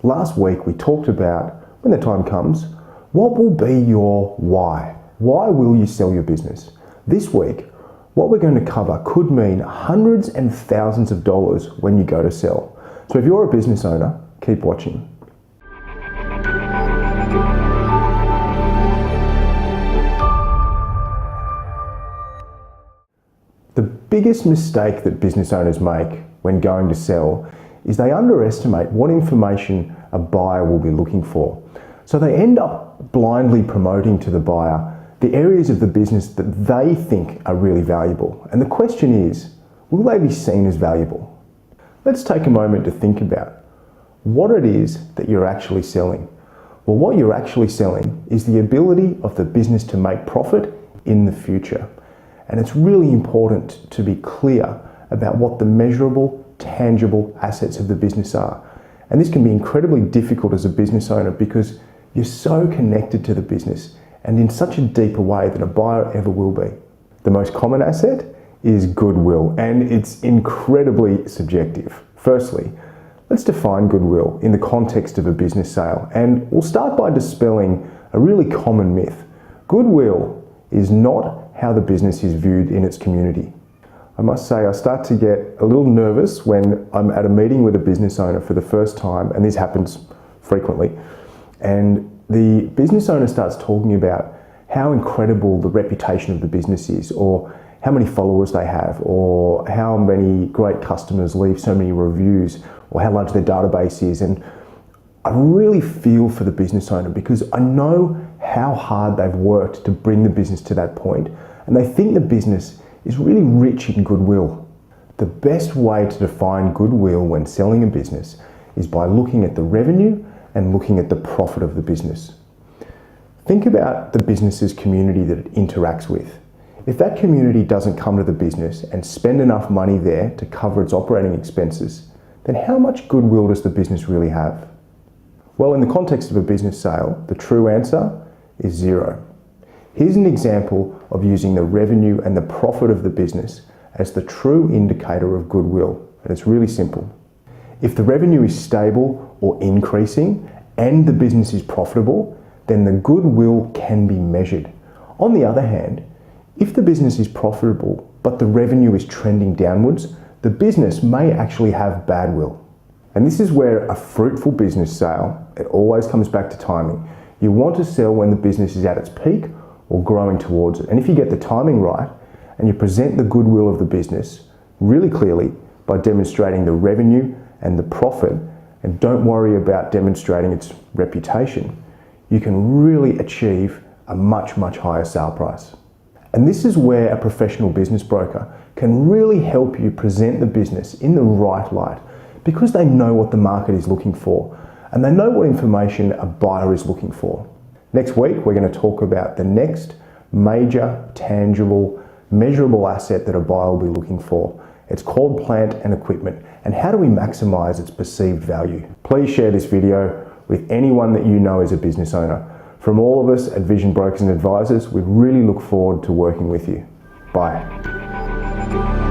Last week we talked about, when the time comes, what will be your why? Why will you sell your business? This week, what we're going to cover could mean hundreds and thousands of dollars when you go to sell. So if you're a business owner, keep watching. The biggest mistake that business owners make when going to sell is they underestimate what information a buyer will be looking for. So they end up blindly promoting to the buyer the areas of the business that they think are really valuable. And the question is, will they be seen as valuable? Let's take a moment to think about what it is that you're actually selling. Well, what you're actually selling is the ability of the business to make profit in the future. And it's really important to be clear about what the measurable, tangible assets of the business are. And this can be incredibly difficult as a business owner because you're so connected to the business and in such a deeper way than a buyer ever will be. The most common asset is goodwill, and it's incredibly subjective. Firstly, let's define goodwill in the context of a business sale, and we'll start by dispelling a really common myth. Goodwill is not how the business is viewed in its community. I must say I start to get a little nervous when I'm at a meeting with a business owner for the first time, and this happens frequently, and the business owner starts talking about how incredible the reputation of the business is, or how many followers they have, or how many great customers leave so many reviews, or how large their database is. And I really feel for the business owner because I know how hard they've worked to bring the business to that point, and they think the business is really rich in goodwill. The best way to define goodwill when selling a business is by looking at the revenue and looking at the profit of the business. Think about the business's community that it interacts with. If that community doesn't come to the business and spend enough money there to cover its operating expenses, then how much goodwill does the business really have? Well, in the context of a business sale, the true answer is zero. Here's an example of using the revenue and the profit of the business as the true indicator of goodwill, and it's really simple. If the revenue is stable or increasing and the business is profitable, then the goodwill can be measured. On the other hand, if the business is profitable but the revenue is trending downwards, the business may actually have bad will. And this is where a fruitful business sale, it always comes back to timing. You want to sell when the business is at its peak or growing towards it. And if you get the timing right and you present the goodwill of the business really clearly by demonstrating the revenue and the profit, and don't worry about demonstrating its reputation, you can really achieve a much, much higher sale price. And this is where a professional business broker can really help you present the business in the right light, because they know what the market is looking for and they know what information a buyer is looking for. Next week, we're going to talk about the next major, tangible, measurable asset that a buyer will be looking for. It's called plant and equipment, and how do we maximize its perceived value? Please share this video with anyone that you know is a business owner. From all of us at Vision Brokers and Advisors, we really look forward to working with you. Bye.